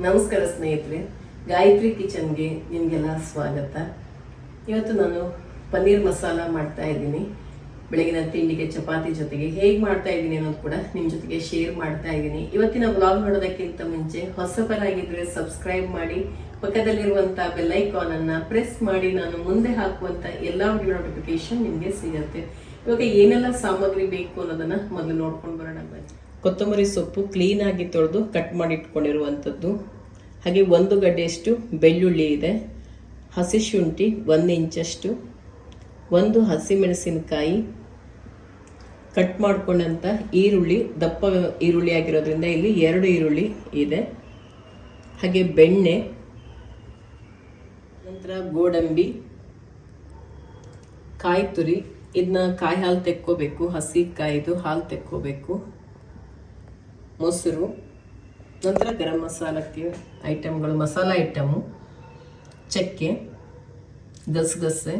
ನಮಸ್ಕಾರ ಸ್ನೇಹಿತರೆ, ಗಾಯತ್ರಿ ಕಿಚನ್ಗೆ ನಿಮಗೆಲ್ಲ ಸ್ವಾಗತ. ಇವತ್ತು ನಾನು ಪನ್ನೀರ್ ಮಸಾಲ ಮಾಡ್ತಾ ಇದ್ದೀನಿ. ಬೆಳಗಿನ ತಿಂಡಿಗೆ ಚಪಾತಿ ಜೊತೆಗೆ ಹೇಗೆ ಮಾಡ್ತಾ ಇದ್ದೀನಿ ಅನ್ನೋದು ಕೂಡ ನಿಮ್ಮ ಜೊತೆಗೆ ಶೇರ್ ಮಾಡ್ತಾ ಇದ್ದೀನಿ. ಇವತ್ತಿನ ವ್ಲಾಗ್ ನೋಡೋದಕ್ಕಿಂತ ಮುಂಚೆ ಹೊಸಬರಾಗಿದ್ದರೆ ಸಬ್ಸ್ಕ್ರೈಬ್ ಮಾಡಿ, ಪಕ್ಕದಲ್ಲಿರುವಂಥ ಬೆಲ್ ಐಕಾನ್ ಅನ್ನು ಪ್ರೆಸ್ ಮಾಡಿ. ನಾನು ಮುಂದೆ ಹಾಕುವಂಥ ಎಲ್ಲ ವಿಡಿಯೋ ನೋಟಿಫಿಕೇಶನ್ ನಿಮಗೆ ಸಿಗುತ್ತೆ. ಇವಾಗ ಏನೆಲ್ಲ ಸಾಮಗ್ರಿ ಬೇಕು ಅನ್ನೋದನ್ನು ಮೊದಲು ನೋಡ್ಕೊಂಡು ಬರೋಣ ಬನ್ನಿ. ಕೊತ್ತಂಬರಿ ಸೊಪ್ಪು ಕ್ಲೀನಾಗಿ ತೊಳೆದು ಕಟ್ ಮಾಡಿ ಇಟ್ಕೊಂಡಿರುವಂಥದ್ದು. ಹಾಗೆ 1 ಗಡ್ಡೆಯಷ್ಟು ಬೆಳ್ಳುಳ್ಳಿ ಇದೆ, ಹಸಿ ಶುಂಠಿ 1 ಇಂಚಷ್ಟು, 1 ಹಸಿಮೆಣಸಿನಕಾಯಿ, ಕಟ್ ಮಾಡ್ಕೊಂಡಂಥ ಈರುಳ್ಳಿ, ದಪ್ಪ ಈರುಳ್ಳಿ ಆಗಿರೋದ್ರಿಂದ ಇಲ್ಲಿ 2 ಈರುಳ್ಳಿ ಇದೆ, ಹಾಗೆ ಬೆಣ್ಣೆ, ನಂತರ ಗೋಡಂಬಿ, ಕಾಯಿ ತುರಿ, ಇದನ್ನ ಕಾಯಿ ಹಾಲು ತೆಕ್ಕೋಬೇಕು, ಹಸಿ ಕಾಯಿದು ಹಾಲು ತೆಕ್ಕೋಬೇಕು, ಮೊಸರು, ನಂತರ ಗರಂ ಮಸಾಲಕ್ಕೆ ಐಟಮ್ಗಳು, ಮಸಾಲ ಐಟಮು, ಚಕ್ಕೆ, ಗಸಗಸೆ,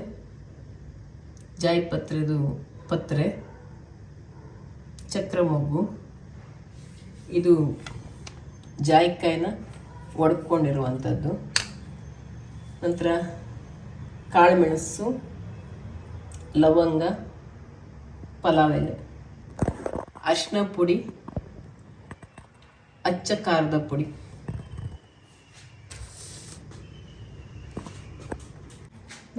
ಜಾಯಿಪತ್ರೆದು ಪತ್ರೆ, ಚಕ್ರ ಮೊಗ್ಗು, ಇದು ಜಾಯಿಕಾಯಿನ ಒಡ್ಕೊಂಡಿರುವಂಥದ್ದು, ನಂತರ ಕಾಳುಮೆಣಸು, ಲವಂಗ, ಪಲಾವ್ ಎಲೆ, ಅರಿಶಿನ ಪುಡಿ, ಅಚ್ಚ ಖಾರದ ಪುಡಿ.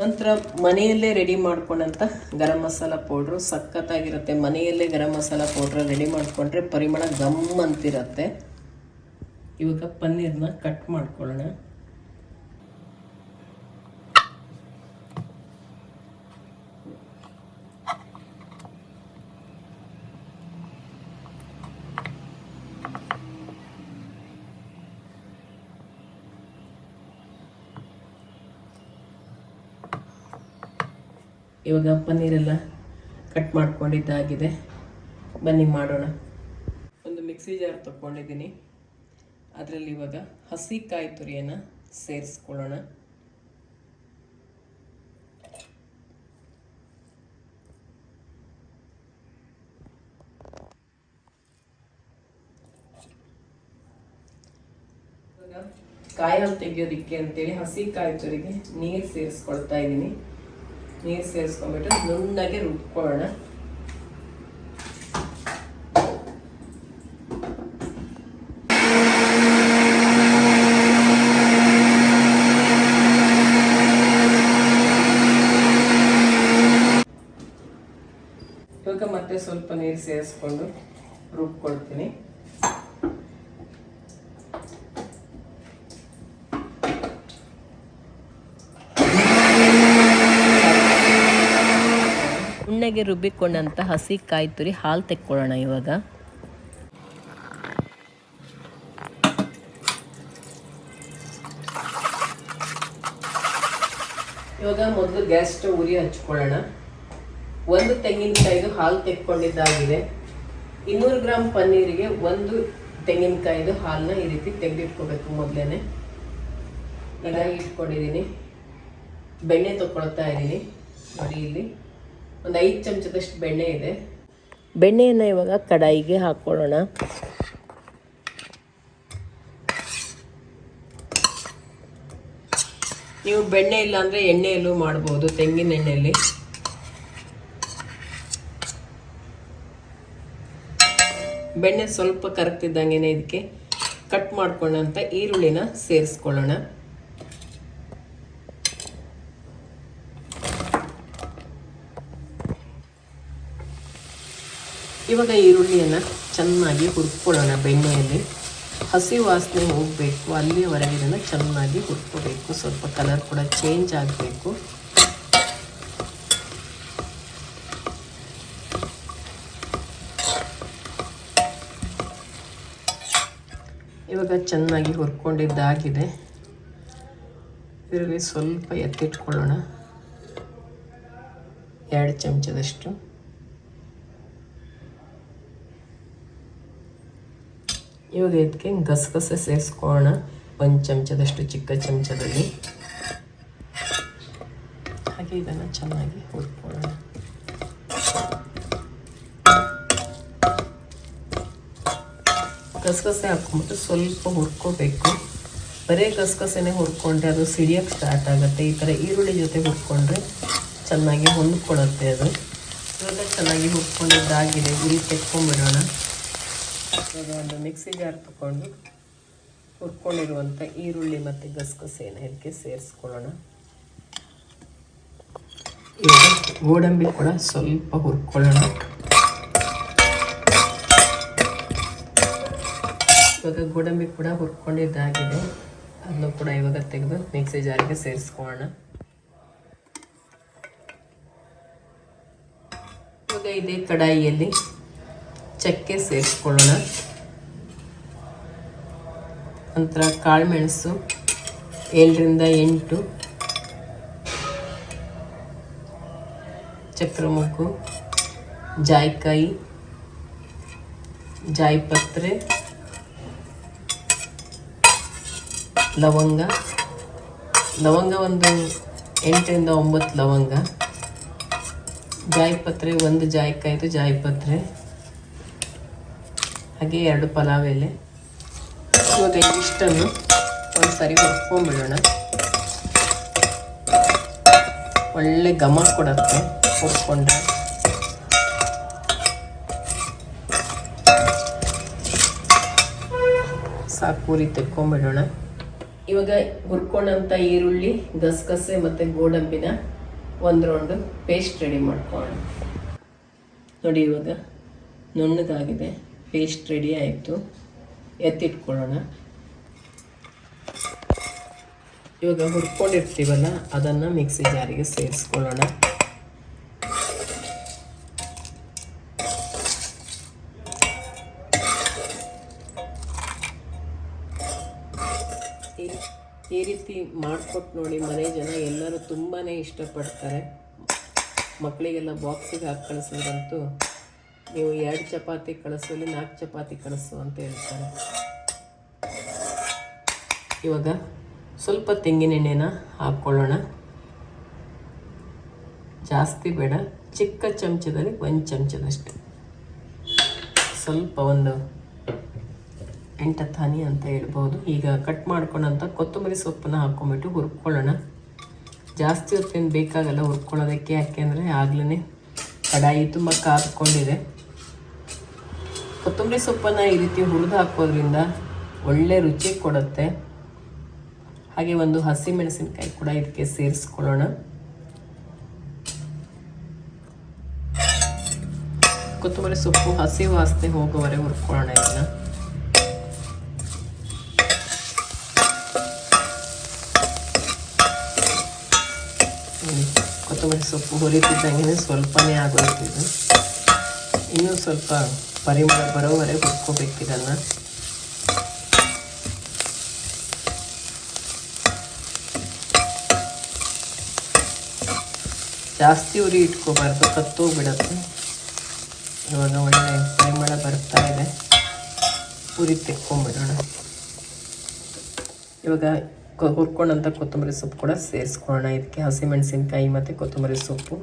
ನಂತರ ಮನೆಯಲ್ಲೇ ರೆಡಿ ಮಾಡ್ಕೊಂಡಂಥ ಗರಂ ಮಸಾಲ ಪೌಡ್ರು ಸಖತ್ತಾಗಿರುತ್ತೆ. ಮನೆಯಲ್ಲೇ ಗರಂ ಮಸಾಲ ಪೌಡ್ರ್ ರೆಡಿ ಮಾಡಿಕೊಂಡ್ರೆ ಪರಿಮಳ ಗಮ್ ಅಂತಿರುತ್ತೆ. ಇವಾಗ ಪನ್ನೀರ್ನ ಕಟ್ ಮಾಡ್ಕೊಳ್ಳೋಣ. ಇವಾಗ ಪನ್ನೀರೆಲ್ಲ ಕಟ್ ಮಾಡ್ಕೊಂಡಿದ್ದಾಗಿದೆ. ಬನ್ನಿ ಮಾಡೋಣ. ಒಂದು ಮಿಕ್ಸಿ ಜಾರ್ ತಗೊಂಡಿದ್ದೀನಿ. ಅದರಲ್ಲಿ ಇವಾಗ ಹಸಿ ಕಾಯಿ ತುರಿಯನ್ನು ಸೇರಿಸ್ಕೊಳ್ಳೋಣ. ಇವಾಗ ಕಾಯಿ ಹಾಲು ತೆಗಿಯೋದಕ್ಕೆ ಅಂತೇಳಿ ಹಸಿ ಕಾಯಿ ತುರಿಗೆ ನೀರು ಸೇರಿಸ್ಕೊಳ್ತಾ ಇದ್ದೀನಿ. ನೀರು ಸೇರಿಸ್ಕೊಂಡ್ಬಿಟ್ಟು ನುಣ್ಣಗೆ ರುಬ್ಕೊಳ್ಳೋಣ. ಇವಾಗ ಮತ್ತೆ ಸ್ವಲ್ಪ ನೀರು ಸೇರಿಸ್ಕೊಂಡು ರುಬ್ಕೊಳ್ತೀನಿ. ನುಣ್ಣಗೆ ರುಬ್ಬಿಕೊಂಡಂಥ ಹಸಿ ಕಾಯಿ ತುರಿ ಹಾಲು ತೆಕ್ಕೊಳ್ಳೋಣ. ಇವಾಗ ಮೊದಲು ಗ್ಯಾಸ್ ಸ್ಟವ್ ಉರಿ ಹಚ್ಕೊಳ್ಳೋಣ. 1 ತೆಂಗಿನಕಾಯಿದು ಹಾಲು ತೆಕ್ಕೊಂಡಿದ್ದಾಗಿದೆ. 200 ಗ್ರಾಮ್ ಪನ್ನೀರಿಗೆ 1 ತೆಂಗಿನಕಾಯಿದು ಹಾಲನ್ನ ಈ ರೀತಿ ತೆಗೆದಿಟ್ಕೋಬೇಕು. ಮೊದಲೇನೆ ಇದಾಗಿ ಇಟ್ಕೊಂಡಿದ್ದೀನಿ. ಬೆಣ್ಣೆ ತಗೊಳ್ತಾ ಇದ್ದೀನಿ. ನೋಡಿ, ಇಲ್ಲಿ ಒಂದು 5 ಚಮಚದಷ್ಟು ಬೆಣ್ಣೆ ಇದೆ. ಬೆಣ್ಣೆಯನ್ನು ಇವಾಗ ಕಡಾಯಿಗೆ ಹಾಕ್ಕೊಳ್ಳೋಣ. ನೀವು ಬೆಣ್ಣೆ ಇಲ್ಲ ಅಂದರೆ ಎಣ್ಣೆಯಲ್ಲೂ ಮಾಡ್ಬೋದು, ತೆಂಗಿನ ಎಣ್ಣೆಯಲ್ಲಿ. ಬೆಣ್ಣೆ ಸ್ವಲ್ಪ ಕರಗ್ತಿದ್ದಂಗೆ ಇದಕ್ಕೆ ಕಟ್ ಮಾಡ್ಕೊಂಡಂಥ ಈರುಳ್ಳಿನ ಸೇರಿಸ್ಕೊಳ್ಳೋಣ. ಇವಾಗ ಈರುಳ್ಳಿಯನ್ನು ಚೆನ್ನಾಗಿ ಹುರ್ಕೊಳ್ಳೋಣ. ಬೆಣ್ಣೆಯಲ್ಲಿ ಹಸಿ ವಾಸನೆ ಹೋಗಬೇಕು, ಅಲ್ಲಿವರೆಗೆ ಇದನ್ನು ಚೆನ್ನಾಗಿ ಹುರ್ಕೋಬೇಕು. ಸ್ವಲ್ಪ ಕಲರ್ ಕೂಡ ಚೇಂಜ್ ಆಗಬೇಕು. ಇವಾಗ ಚೆನ್ನಾಗಿ ಹುರ್ಕೊಂಡಿದ್ದಾಗಿದೆ. ಇದರಲ್ಲಿ ಸ್ವಲ್ಪ ಎತ್ತಿಟ್ಕೊಳ್ಳೋಣ, 2 ಚಮಚದಷ್ಟು. ಇವಾಗ ಇದಕ್ಕೆ ಗಸಗಸೆ ಸೇರಿಸ್ಕೊಳ್ಳೋಣ, 1 ಚಮಚದಷ್ಟು, ಚಿಕ್ಕ ಚಮಚದಲ್ಲಿ. ಹಾಗೆ ಇದನ್ನು ಚೆನ್ನಾಗಿ ಹುರ್ಕೊಳ್ಳೋಣ. ಗಸಗಸೆ ಹಾಕ್ಬಿಟ್ಟು ಸ್ವಲ್ಪ ಹುರ್ಕೋಬೇಕು. ಬರೀ ಗಸಗಸೆನೇ ಹುರ್ಕೊಂಡ್ರೆ ಅದು ಸಿಡಿಯೋಕ್ಕೆ ಸ್ಟಾರ್ಟ್ ಆಗುತ್ತೆ. ಈ ಥರ ಈರುಳ್ಳಿ ಜೊತೆ ಹುರ್ಕೊಂಡ್ರೆ ಚೆನ್ನಾಗಿ ಹೊಂದ್ಕೊಳ್ಳುತ್ತೆ ಅದು. ಇವಾಗ ಚೆನ್ನಾಗಿ ಹುರ್ಕೊಂಡಿದ್ದಾಗಿದೆ, ಉರಿ ತೆಕ್ಕೊಂಡ್ಬಿಡೋಣ. ಇವಾಗ ಒಂದು ಮಿಕ್ಸಿ ಜಾರ್ ತಗೊಂಡು ಹುರ್ಕೊಂಡಿರುವಂಥ ಈರುಳ್ಳಿ ಮತ್ತು ಗಸಗಸೆನ ಇದಕ್ಕೆ ಸೇರಿಸ್ಕೊಳ್ಳೋಣ. ಇವಾಗ ಗೋಡಂಬಿ ಕೂಡ ಸ್ವಲ್ಪ ಹುರ್ಕೊಳ್ಳೋಣ. ಇವಾಗ ಗೋಡಂಬಿ ಕೂಡ ಹುರ್ಕೊಂಡಿದ್ದಾಗಿದೆ, ಅದನ್ನು ಕೂಡ ಇವಾಗ ತೆಗೆದು ಮಿಕ್ಸಿ ಜಾರಿಗೆ ಸೇರಿಸ್ಕೊಳ್ಳೋಣ. ಇವಾಗ ಇದೇ ಕಡಾಯಿಯಲ್ಲಿ ಚಕ್ಕೆ ಸೇರಿಸ್ಕೊಳ್ಳೋಣ. ನಂತರ ಕಾಳುಮೆಣಸು 7ರಿಂದ 8, ಚಕ್ರಮೊಗ್ಗು, ಜಾಯಿಕಾಯಿ, ಜಾಯಿಪತ್ರೆ, ಲವಂಗ ಒಂದು 8ರಿಂದ 9 ಲವಂಗ, ಜಾಯಿಪತ್ರೆ 1 ಜಾಯಿಕಾಯಿದು ಜಾಯಿಪತ್ರೆ, ಹಾಗೆ 2 ಪಲಾವ್ ಎಲೆ. ಇವಾಗ ಇಷ್ಟನ್ನು ಒಂದು ಸರಿ ಹುರ್ಕೊಂಡ್ಬಿಡೋಣ. ಒಳ್ಳೆ ಘಮ ಕೊಡುತ್ತೆ ಹುರ್ಕೊಂಡ್ರೆ. ಸಾಕು, ಉರಿ ತೆಕ್ಕೊಂಡ್ಬಿಡೋಣ. ಇವಾಗ ಹುರ್ಕೊಂಡಂಥ ಈರುಳ್ಳಿ, ಗಸಗಸೆ ಮತ್ತು ಗೋಡಂಬಿನ ಒಂದು ರೌಂಡು ಪೇಸ್ಟ್ ರೆಡಿ ಮಾಡ್ಕೊಳ್ಳೋಣ. ನೋಡಿ, ಇವಾಗ ನುಣ್ಣಗಾಗಿದೆ, ಪೇಸ್ಟ್ ರೆಡಿ ಆಯಿತು. ಎತ್ತಿಟ್ಕೊಳ್ಳೋಣ. ಇವಾಗ ಹುರ್ಕೊಂಡಿರ್ತೀವಲ್ಲ ಅದನ್ನು ಮಿಕ್ಸಿ ಜಾರಿಗೆ ಸೇರಿಸ್ಕೊಳ್ಳೋಣ. ಈ ರೀತಿ ಮಾಡಿಕೊಟ್ಟು ನೋಡಿ, ಮನೆ ಜನ ಎಲ್ಲರೂ ತುಂಬಾ ಇಷ್ಟಪಡ್ತಾರೆ. ಮಕ್ಕಳಿಗೆಲ್ಲ ಬಾಕ್ಸಿಗೆ ಹಾಕಿ ಕಳಿಸಿದ್ರಂತೂ ನೀವು 2 ಚಪಾತಿ ಕಳಿಸೋಲ್ಲಿ 4 ಚಪಾತಿ ಕಳಿಸು ಅಂತ ಹೇಳ್ತಾರೆ. ಇವಾಗ ಸ್ವಲ್ಪ ತೆಂಗಿನೆಣ್ಣೆನ ಹಾಕ್ಕೊಳ್ಳೋಣ. ಜಾಸ್ತಿ ಬೇಡ, ಚಿಕ್ಕ ಚಮಚದಲ್ಲಿ 1 ಚಮಚದಷ್ಟು, ಸ್ವಲ್ಪ ಒಂದು 8 ಹನಿ ಅಂತ ಹೇಳ್ಬೋದು. ಈಗ ಕಟ್ ಮಾಡ್ಕೊಂಡಂಥ ಕೊತ್ತಂಬರಿ ಸೊಪ್ಪನ್ನು ಹಾಕ್ಕೊಂಬಿಟ್ಟು ಹುರ್ಕೊಳ್ಳೋಣ. ಜಾಸ್ತಿ ಹೊತ್ತೇನು ಬೇಕಾಗಲ್ಲ ಹುರ್ಕೊಳ್ಳೋದಕ್ಕೆ, ಯಾಕೆಂದರೆ ಆಗಲೇ ಕಡಾಯಿ ತುಂಬ ಕಾದ್ಕೊಂಡಿದೆ. ಕೊತ್ತಂಬರಿ ಸೊಪ್ಪನ್ನು ಈ ರೀತಿ ಹುರಿದು ಹಾಕೋದ್ರಿಂದ ಒಳ್ಳೆ ರುಚಿ ಕೊಡುತ್ತೆ. ಹಾಗೆ ಒಂದು ಹಸಿಮೆಣಸಿನಕಾಯಿ ಕೂಡ ಇದಕ್ಕೆ ಸೇರಿಸ್ಕೊಳ್ಳೋಣ. ಕೊತ್ತಂಬರಿ ಸೊಪ್ಪು ಹಸಿ ವಾಸನೆ ಹೋಗೋವರೆಗೆ ಹುರ್ಕೊಳ್ಳೋಣ. ಇದನ್ನು ಕೊತ್ತಂಬರಿ ಸೊಪ್ಪು ಹುರಿತಿದ್ದಂಗೆ ಸ್ವಲ್ಪನೇ ಆಗೋಯ್ತಿದ್ದು, ಇನ್ನೂ ಸ್ವಲ್ಪ ಪರಿಮಳ ಬರೋವರೆಗೆ ಹುರ್ಕೋಬೇಕು ಇದನ್ನು. ಜಾಸ್ತಿ ಉರಿ ಇಟ್ಕೋಬಾರ್ದು, ಕತ್ತೋಗ್ಬಿಡತ್ತೆ. ಇವಾಗ ಒಳ್ಳೆ ಪರಿಮಳ ಬರ್ತಾ ಇದೆ, ಉರಿ ತೆಕ್ಕೊಂಬಿಡೋಣ. ಇವಾಗ ಹುರ್ಕೊಂಡಂಥ ಕೊತ್ತಂಬರಿ ಸೊಪ್ಪು ಕೂಡ ಸೇರಿಸ್ಕೊಳ್ಳೋಣ. ಇದಕ್ಕೆ ಹಸಿಮೆಣಸಿನ್ಕಾಯಿ ಮತ್ತು ಕೊತ್ತಂಬರಿ ಸೊಪ್ಪು.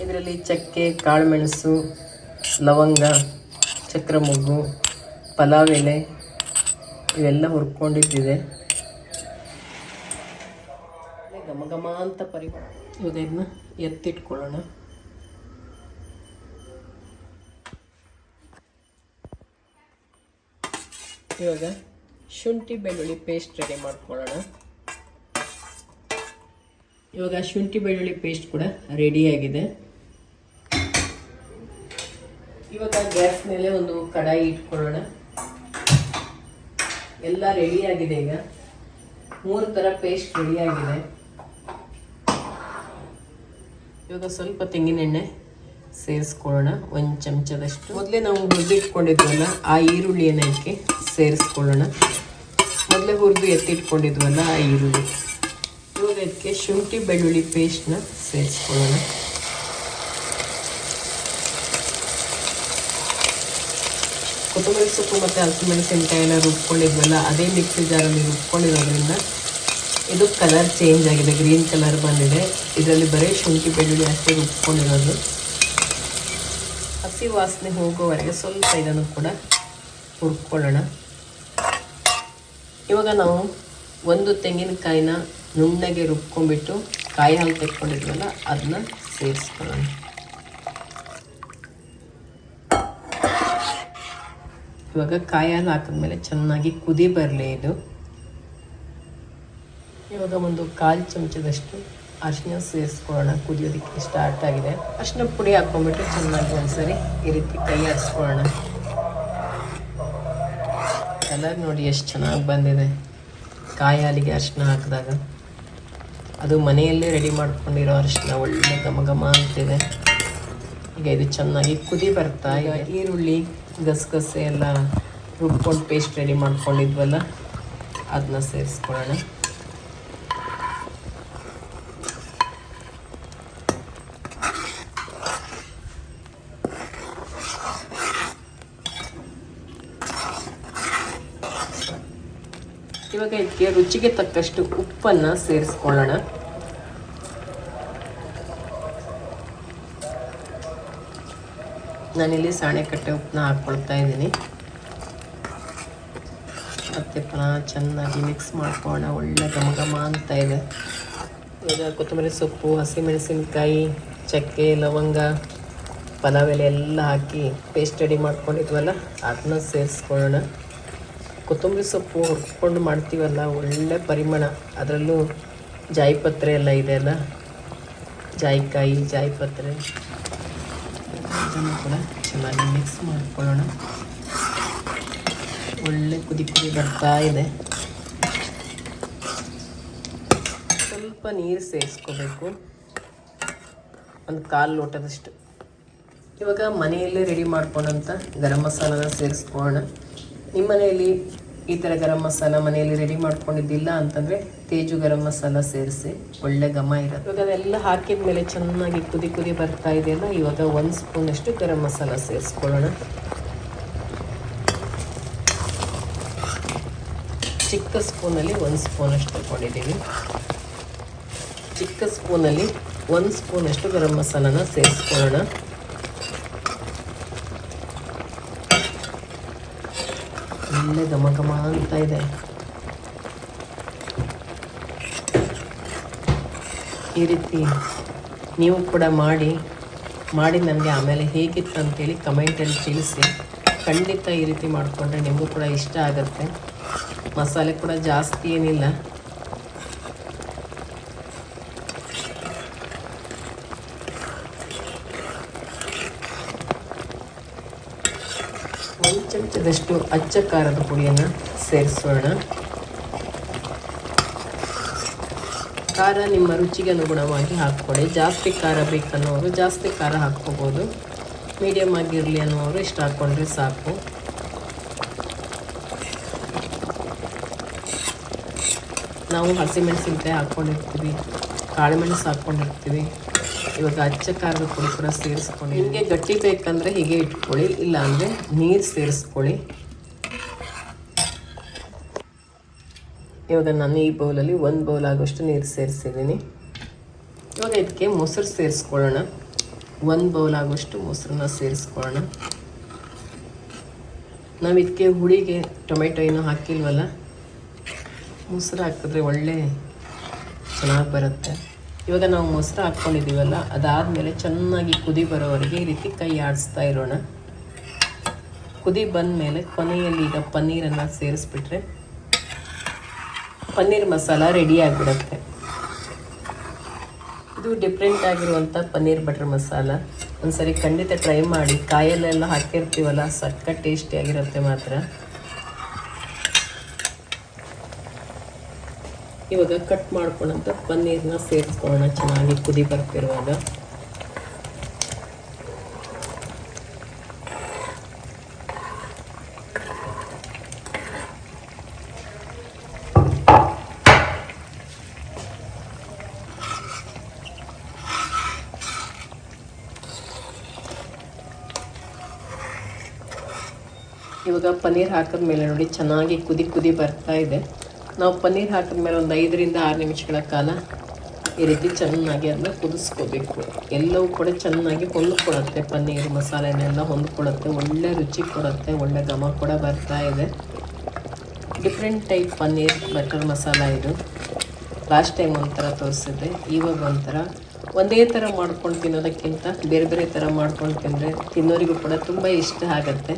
ಇದರಲ್ಲಿ ಚಕ್ಕೆ, ಕಾಳುಮೆಣಸು, ಲವಂಗ, ಚಕ್ರಮೊಗ್ಗು, ಪಲಾವ್ ಎಲೆ ಇವೆಲ್ಲ ಹುರ್ಕೊಂಡಿದ್ದಿದೆ. ಘಮ ಘಮ ಅಂತ ಪರಿಮಳ. ಇವಾಗ ಇದನ್ನ ಎತ್ತಿಟ್ಕೊಳ್ಳೋಣ. ಇವಾಗ ಶುಂಠಿ ಬೆಳ್ಳುಳ್ಳಿ ಪೇಸ್ಟ್ ರೆಡಿ ಮಾಡ್ಕೊಳ್ಳೋಣ. ಇವಾಗ ಶುಂಠಿ ಬೆಳ್ಳುಳ್ಳಿ ಪೇಸ್ಟ್ ಕೂಡ ರೆಡಿಯಾಗಿದೆ. ಇವಾಗ ಗ್ಯಾಸ್ ಮೇಲೆ ಒಂದು ಕಡಾಯಿ ಇಟ್ಕೊಳ್ಳೋಣ. ಎಲ್ಲ ರೆಡಿಯಾಗಿದೆ. ಈಗ 3 ಥರ ಪೇಸ್ಟ್ ರೆಡಿಯಾಗಿದೆ. ಇವಾಗ ಸ್ವಲ್ಪ ತೆಂಗಿನೆಣ್ಣೆ ಸೇರಿಸ್ಕೊಳ್ಳೋಣ, 1 ಚಮಚದಷ್ಟು. ಮೊದಲೇ ನಾವು ಹುರಿದಿಟ್ಕೊಂಡಿದ್ವಲ್ಲ ಆ ಈರುಳ್ಳಿಯನ್ನು ಇದಕ್ಕೆ ಸೇರಿಸ್ಕೊಳ್ಳೋಣ. ಮೊದಲೇ ಹುರಿದು ಎತ್ತಿಟ್ಕೊಂಡಿದ್ವಲ್ಲ ಆ ಈರುಳ್ಳಿ. ಇವಾಗ ಇದಕ್ಕೆ ಶುಂಠಿ ಬೆಳ್ಳುಳ್ಳಿ ಪೇಸ್ಟ್ನ ಸೇರಿಸ್ಕೊಳ್ಳೋಣ. ಕೊತ್ತಂಬರಿ ಸೊಪ್ಪು ಮತ್ತು ಹಸಿಮೆಣಸಿನಕಾಯಿ ಎಲ್ಲ ರುಬ್ಕೊಂಡಿದ್ವಲ್ಲ ಅದೇ ಮಿಕ್ಸಿ ಜಾರಲ್ಲಿ ರುಬ್ಕೊಂಡಿರೋದ್ರಿಂದ ಇದು ಕಲರ್ ಚೇಂಜ್ ಆಗಿದೆ, ಗ್ರೀನ್ ಕಲರ್ ಬಂದಿದೆ. ಇದರಲ್ಲಿ ಬರೀ ಶುಂಠಿ ಬೆಳ್ಳುಳ್ಳಿ ಅಷ್ಟೇ ರುಬ್ಕೊಂಡಿರೋದು. ಹಸಿ ವಾಸನೆ ಹೋಗೋವರೆಗೆ ಸ್ವಲ್ಪ ಇದನ್ನು ಕೂಡ ಹುರ್ಕೊಳ್ಳೋಣ. ಇವಾಗ ನಾವು ಒಂದು ತೆಂಗಿನಕಾಯಿನ ನುಣ್ಣಗೆ ರುಬ್ಕೊಂಡ್ಬಿಟ್ಟು ಕಾಯಿ ಹಾಲು ತೆಕ್ಕೊಂಡಿದ್ವಲ್ಲ ಅದನ್ನ ಸೇರಿಸ್ಕೊಳ್ಳೋಣ. ಇವಾಗ ಕಾಯಿ ಹಾಲು ಹಾಕಿದ್ಮೇಲೆ ಚೆನ್ನಾಗಿ ಕುದಿ ಬರಲಿ ಇದು. ಇವಾಗ ಒಂದು 1/4 ಚಮಚದಷ್ಟು ಅರಿಶಿನ ಸೇರಿಸ್ಕೊಳ್ಳೋಣ. ಕುದಿಯೋದಕ್ಕೆ ಸ್ಟಾರ್ಟ್ ಆಗಿದೆ. ಅರಿಶಿನ ಪುಡಿ ಹಾಕ್ಕೊಂಡ್ಬಿಟ್ಟು ಚೆನ್ನಾಗಿ ಒಂದ್ಸರಿ ಈ ರೀತಿ ಕೈ ಆಡಿಸ್ಕೊಳ್ಳೋಣ. ಕಲರ್ ನೋಡಿ ಎಷ್ಟು ಚೆನ್ನಾಗಿ ಬಂದಿದೆ ಕಾಯಿ ಹಾಲಿಗೆ ಅರಿಶಿನ ಹಾಕಿದಾಗ. ಅದು ಮನೆಯಲ್ಲೇ ರೆಡಿ ಮಾಡ್ಕೊಂಡಿರೋ ಅರಿಶಿನ ಒಳ್ಳೆ ಘಮ ಘಮ ಅಂತಿದೆ. ಈಗ ಇದು ಚೆನ್ನಾಗಿ ಕುದಿ ಬರ್ತಾ ಈಗ ಈರುಳ್ಳಿ ಗಸಗಸೆ ಎಲ್ಲ ರುಬ್ಕೊಂಡು ಪೇಸ್ಟ್ ರೆಡಿ ಮಾಡ್ಕೊಂಡಿದ್ವಲ್ಲ ಅದನ್ನ ಸೇರಿಸ್ಕೊಳ್ಳೋಣ. ಇವಾಗ ಇದಕ್ಕೆ ರುಚಿಗೆ ತಕ್ಕಷ್ಟು ಉಪ್ಪನ್ನು ಸೇರಿಸ್ಕೊಳ್ಳೋಣ. ನಾನಿಲ್ಲಿ ಸಾಣೆಕಟ್ಟೆ ಉಪ್ಪನ್ನ ಹಾಕ್ಕೊಳ್ತಾ ಇದ್ದೀನಿ. ಮತ್ತೆ ಪುನಃ ಚೆನ್ನಾಗಿ ಮಿಕ್ಸ್ ಮಾಡ್ಕೊಳ್ಳೋಣ. ಒಳ್ಳೆ ಘಮ ಘಮ ಅಂತ ಇದೆ. ಇವಾಗ ಕೊತ್ತಂಬರಿ ಸೊಪ್ಪು, ಹಸಿಮೆಣಸಿನ್ಕಾಯಿ, ಚಕ್ಕೆ, ಲವಂಗ, ಪಲಾವ್ ಎಲೆ ಎಲ್ಲ ಹಾಕಿ ಪೇಸ್ಟ್ ರೆಡಿ ಮಾಡ್ಕೊಂಡಿದ್ವಲ್ಲ ಅದನ್ನ ಸೇರಿಸ್ಕೊಳ್ಳೋಣ. ಕೊತ್ತಂಬರಿ ಸೊಪ್ಪು ಹುರ್ಕೊಂಡು ಮಾಡ್ತೀವಲ್ಲ ಒಳ್ಳೆ ಪರಿಮಳ. ಅದರಲ್ಲೂ ಜಾಯಿಪತ್ರೆ ಎಲ್ಲ ಇದೆ ಅಲ್ಲ, ಜಾಯಿಕಾಯಿ, ಜಾಯಿಪತ್ರೆ, ಅದನ್ನು ಕೂಡ ಚೆನ್ನಾಗಿ ಮಿಕ್ಸ್ ಮಾಡ್ಕೊಳ್ಳೋಣ. ಒಳ್ಳೆ ಕುದಿ ಬರ್ತಾ ಇದೆ. ಸ್ವಲ್ಪ ನೀರು ಸೇರಿಸ್ಕೋಬೇಕು, ಒಂದು 1/4 ಲೋಟದಷ್ಟು. ಇವಾಗ ಮನೆಯಲ್ಲೇ ರೆಡಿ ಮಾಡ್ಕೊಂಡಂಥ ಗರಂ ಮಸಾಲನ ಸೇರಿಸ್ಕೊಳ್ಳೋಣ. ನಿಮ್ಮ ಮನೆಯಲ್ಲಿ ಈ ಥರ ಗರಂ ಮಸಾಲ ಮನೆಯಲ್ಲಿ ರೆಡಿ ಮಾಡ್ಕೊಂಡಿದ್ದಿಲ್ಲ ಅಂತಂದರೆ ತೇಜು ಗರಂ ಮಸಾಲ ಸೇರಿಸಿ ಒಳ್ಳೆ ಘಮ ಇರುತ್ತೆ. ಇವಾಗ ಅದೆಲ್ಲ ಹಾಕಿದ ಮೇಲೆ ಚೆನ್ನಾಗಿ ಕುದಿ ಬರ್ತಾ ಇದೆಯಲ್ಲ, ಇವಾಗ 1 ಸ್ಪೂನಷ್ಟು ಗರಂ ಮಸಾಲ ಸೇರಿಸ್ಕೊಳ್ಳೋಣ. ಚಿಕ್ಕ ಸ್ಪೂನಲ್ಲಿ 1 ಸ್ಪೂನಷ್ಟು ತಗೊಂಡಿದ್ದೀವಿ. ಚಿಕ್ಕ ಸ್ಪೂನಲ್ಲಿ 1 ಸ್ಪೂನಷ್ಟು ಗರಂ ಮಸಾಲನ ಸೇರಿಸ್ಕೊಳ್ಳೋಣ. ಒಳ್ಳೆ ಘಮ ಘಮ ಅಂತ ಇದೆ. ಈ ರೀತಿ ನೀವು ಕೂಡ ಮಾಡಿ ನನಗೆ ಆಮೇಲೆ ಹೇಗಿತ್ತು ಅಂತೇಳಿ ಕಮೆಂಟಲ್ಲಿ ತಿಳಿಸಿ. ಖಂಡಿತ ಈ ರೀತಿ ಮಾಡಿಕೊಂಡ್ರೆ ನಿಮಗೂ ಕೂಡ ಇಷ್ಟ ಆಗುತ್ತೆ. ಮಸಾಲೆ ಕೂಡ ಜಾಸ್ತಿ ಏನಿಲ್ಲ. ಒಂದು ಚಮಚದಷ್ಟು ಅಚ್ಚ ಖಾರದ ಪುಡಿಯನ್ನು ಸೇರಿಸೋಣ. ಖಾರ ನಿಮ್ಮ ರುಚಿಗೆ ಅನುಗುಣವಾಗಿ ಹಾಕ್ಕೊಳ್ಳಿ. ಜಾಸ್ತಿ ಖಾರ ಬೇಕನ್ನೋರು ಜಾಸ್ತಿ ಖಾರ ಹಾಕ್ಕೋಬೋದು. ಮೀಡಿಯಮ್ ಆಗಿರಲಿ ಅನ್ನೋರು ಇಷ್ಟು ಹಾಕ್ಕೊಂಡ್ರೆ ಸಾಕು. ನಾವು ಹಸಿಮೆಣಸಿನ್ಕಾಯಿ ಹಾಕ್ಕೊಂಡಿರ್ತೀವಿ, ಕಾಳುಮೆಣಸು ಹಾಕ್ಕೊಂಡಿರ್ತೀವಿ. ಇವಾಗ ಅಚ್ಚ ಖಾರದ ಪುಡಿ ಕೂಡ ಸೇರಿಸ್ಕೊಂಡು, ನಿಮಗೆ ಗಟ್ಟಿ ಬೇಕಂದರೆ ಹೀಗೆ ಇಟ್ಕೊಳ್ಳಿ, ಇಲ್ಲ ಅಂದರೆ ನೀರು ಸೇರಿಸ್ಕೊಳ್ಳಿ. ಇವಾಗ ನಾನು ಈ ಬೌಲಲ್ಲಿ 1 ಬೌಲ್ ಆಗೋಷ್ಟು ನೀರು ಸೇರಿಸಿದ್ದೀನಿ. ಇವಾಗ ಇದಕ್ಕೆ ಮೊಸರು ಸೇರಿಸ್ಕೊಳ್ಳೋಣ. 1 ಬೌಲ್ ಆಗೋಷ್ಟು ಮೊಸರನ್ನ ಸೇರಿಸ್ಕೊಳ್ಳೋಣ. ನಾವು ಇದಕ್ಕೆ ಹುಳಿಗೆ ಟೊಮೆಟೊ ಏನೂ ಹಾಕಿಲ್ವಲ್ಲ, ಮೊಸರು ಹಾಕಿದ್ರೆ ಒಳ್ಳೆ ಚೆನ್ನಾಗಿ ಬರುತ್ತೆ. ಇವಾಗ ನಾವು ಮೊಸರು ಹಾಕ್ಕೊಂಡಿದ್ದೀವಲ್ಲ, ಅದಾದಮೇಲೆ ಚೆನ್ನಾಗಿ ಕುದಿ ಬರೋವರೆಗೆ ಈ ರೀತಿ ಕೈ ಆಡಿಸ್ತಾ ಇರೋಣ. ಕುದಿ ಬಂದ ಮೇಲೆ ಕೊನೆಯಲ್ಲಿ ಈಗ ಪನ್ನೀರನ್ನು ಸೇರಿಸ್ಬಿಟ್ರೆ ಪನ್ನೀರ್ ಮಸಾಲ ರೆಡಿ ಆಗಿಬಿಡುತ್ತೆ. ಇದು ಡಿಫ್ರೆಂಟ್ ಆಗಿರುವಂಥ ಪನ್ನೀರ್ ಬಟರ್ ಮಸಾಲ. ಒಂದ್ಸರಿ ಖಂಡಿತ ಟ್ರೈ ಮಾಡಿ. ಕಾಯಲ್ಲೆಲ್ಲ ಹಾಕಿರ್ತೀವಲ್ಲ, ಸಕ್ಕ ಟೇಸ್ಟಿಯಾಗಿರುತ್ತೆ ಮಾತ್ರ. ಇವಾಗ ಕಟ್ ಮಾಡ್ಕೊಂಡಂಥ ಪನ್ನೀರನ್ನ ಸೇರಿಸ್ಕೊಳ್ಳೋಣ ಚೆನ್ನಾಗಿ ಕುದಿ ಬರ್ತಿರುವಾಗ. ಇವಾಗ ಪನ್ನೀರ್ ಹಾಕಿದ್ಮೇಲೆ ನೋಡಿ ಚೆನ್ನಾಗಿ ಕುದಿ ಬರ್ತಾ ಇದೆ. ನಾವು ಪನ್ನೀರ್ ಹಾಕಿದ್ಮೇಲೆ ಒಂದು 5 ರಿಂದ 6 ನಿಮಿಷಗಳ ಕಾಲ ಈ ರೀತಿ ಚೆನ್ನಾಗಿ ಅದನ್ನ ಕುದಿಸ್ಕೋಬೇಕು. ಎಲ್ಲವೂ ಕೂಡ ಚೆನ್ನಾಗಿ ಹೊಂದ್ಕೊಳುತ್ತೆ, ಪನ್ನೀರ್ ಮಸಾಲೆನೆಲ್ಲ ಹೊಂದ್ಕೊಳುತ್ತೆ, ಒಳ್ಳೆ ರುಚಿ ಕೊಡುತ್ತೆ, ಒಳ್ಳೆ ಘಮ ಕೂಡ ಬರ್ತಾ ಇದೆ. Different type paneer butter masala ಇದು. ಲಾಸ್ಟ್ ಟೈಮ್ ಒಂಥರ ತೋರಿಸಿದ್ದೆ, ಇವಾಗ ಒಂಥರ. ಒಂದೇ ಥರ ಮಾಡ್ಕೊಂಡು ತಿನ್ನೋದಕ್ಕಿಂತ ಬೇರೆ ಬೇರೆ ಥರ ಮಾಡ್ಕೊಂಡು ತಿಂದರೆ ತಿನ್ನೋರಿಗೂ ಕೂಡ ತುಂಬ ಇಷ್ಟ ಆಗುತ್ತೆ.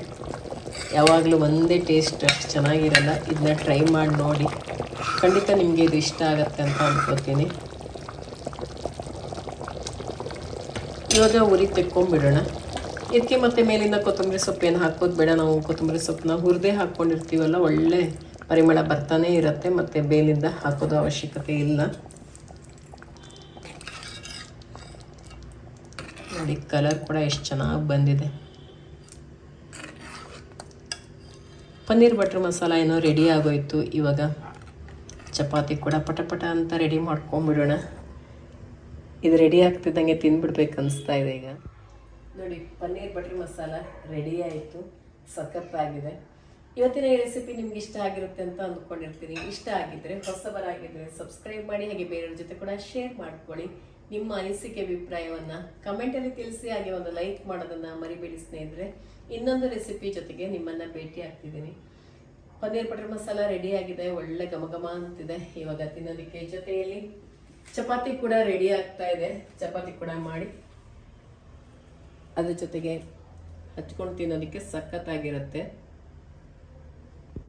ಯಾವಾಗಲೂ ಒಂದೇ ಟೇಸ್ಟ್ ಅಷ್ಟು ಚೆನ್ನಾಗಿರಲ್ಲ. ಇದನ್ನ ಟ್ರೈ ಮಾಡಿ ನೋಡಿ, ಖಂಡಿತ ನಿಮಗೆ ಇದು ಇಷ್ಟ ಆಗುತ್ತೆ ಅಂತ ಅಂದ್ಕೋತೀನಿ. ಇವಾಗ ಉರಿ ತೆಕ್ಕೊಂಬಿಡೋಣ. ಇದಕ್ಕೆ ಮತ್ತೆ ಮೇಲಿಂದ ಕೊತ್ತಂಬರಿ ಸೊಪ್ಪೇನು ಹಾಕೋದು ಬೇಡ. ನಾವು ಕೊತ್ತಂಬರಿ ಸೊಪ್ಪನ್ನ ಹುರಿದೇ ಹಾಕ್ಕೊಂಡಿರ್ತೀವಲ್ಲ, ಒಳ್ಳೆ ಪರಿಮಳ ಬರ್ತಾನೆ ಇರುತ್ತೆ, ಮತ್ತು ಬೇಲಿಂದ ಹಾಕೋದು ಅವಶ್ಯಕತೆ ಇಲ್ಲ. ನೋಡಿ ಕಲರ್ ಕೂಡ ಎಷ್ಟು ಚೆನ್ನಾಗಿ ಬಂದಿದೆ. ಪನ್ನೀರ್ ಬಟರ್ ಮಸಾಲ ಏನೋ ರೆಡಿ ಆಗೋಯ್ತು. ಇವಾಗ ಚಪಾತಿ ಕೂಡ ಪಟ ಅಂತ ರೆಡಿ ಮಾಡ್ಕೊಂಬಿಡೋಣ. ಇದು ರೆಡಿ ಆಗ್ತಿದ್ದಂಗೆ ತಿಂದ್ಬಿಡ್ಬೇಕು ಅನಿಸ್ತಾ ಇದೆ ಈಗ. ನೋಡಿ ಪನ್ನೀರ್ ಬಟರ್ ಮಸಾಲ ರೆಡಿ ಆಯಿತು, ಸಖತ್ತಾಗಿದೆ. ಇವತ್ತಿನ ಈ ರೆಸಿಪಿ ನಿಮ್ಗೆ ಇಷ್ಟ ಆಗಿರುತ್ತೆ ಅಂತ ಅಂದ್ಕೊಂಡಿರ್ತೀನಿ. ಇಷ್ಟ ಆಗಿದ್ದರೆ, ಹೊಸಬರಾಗಿದ್ದರೆ ಸಬ್ಸ್ಕ್ರೈಬ್ ಮಾಡಿ, ಹಾಗೆ ಬೇರೆಯವ್ರ ಜೊತೆ ಕೂಡ ಶೇರ್ ಮಾಡ್ಕೊಳ್ಳಿ. ನಿಮ್ಮ ಅನಿಸಿಕೆ ಅಭಿಪ್ರಾಯವನ್ನು ಕಮೆಂಟಲ್ಲಿ ತಿಳಿಸಿ, ಹಾಗೆ ಒಂದು ಲೈಕ್ ಮಾಡೋದನ್ನು ಮರಿಬೇಡಿ ಸ್ನೇಹಿತರೆ. ಇನ್ನೊಂದು ರೆಸಿಪಿ ಜೊತೆಗೆ ನಿಮ್ಮನ್ನು ಭೇಟಿ ಆಗ್ತಿದ್ದೀನಿ. ಪನ್ನೀರ್ ಬಟರ್ ಮಸಾಲ ರೆಡಿ ಆಗಿದೆ, ಒಳ್ಳೆ ಘಮ ಅಂತಿದೆ. ಇವಾಗ ತಿನ್ನೋದಕ್ಕೆ ಜೊತೆಯಲ್ಲಿ ಚಪಾತಿ ಕೂಡ ರೆಡಿ ಆಗ್ತಾ ಇದೆ. ಚಪಾತಿ ಕೂಡ ಮಾಡಿ ಅದ್ರ ಜೊತೆಗೆ ಹಚ್ಕೊಂಡು ತಿನ್ನೋದಕ್ಕೆ ಸಖತ್ತಾಗಿರುತ್ತೆ.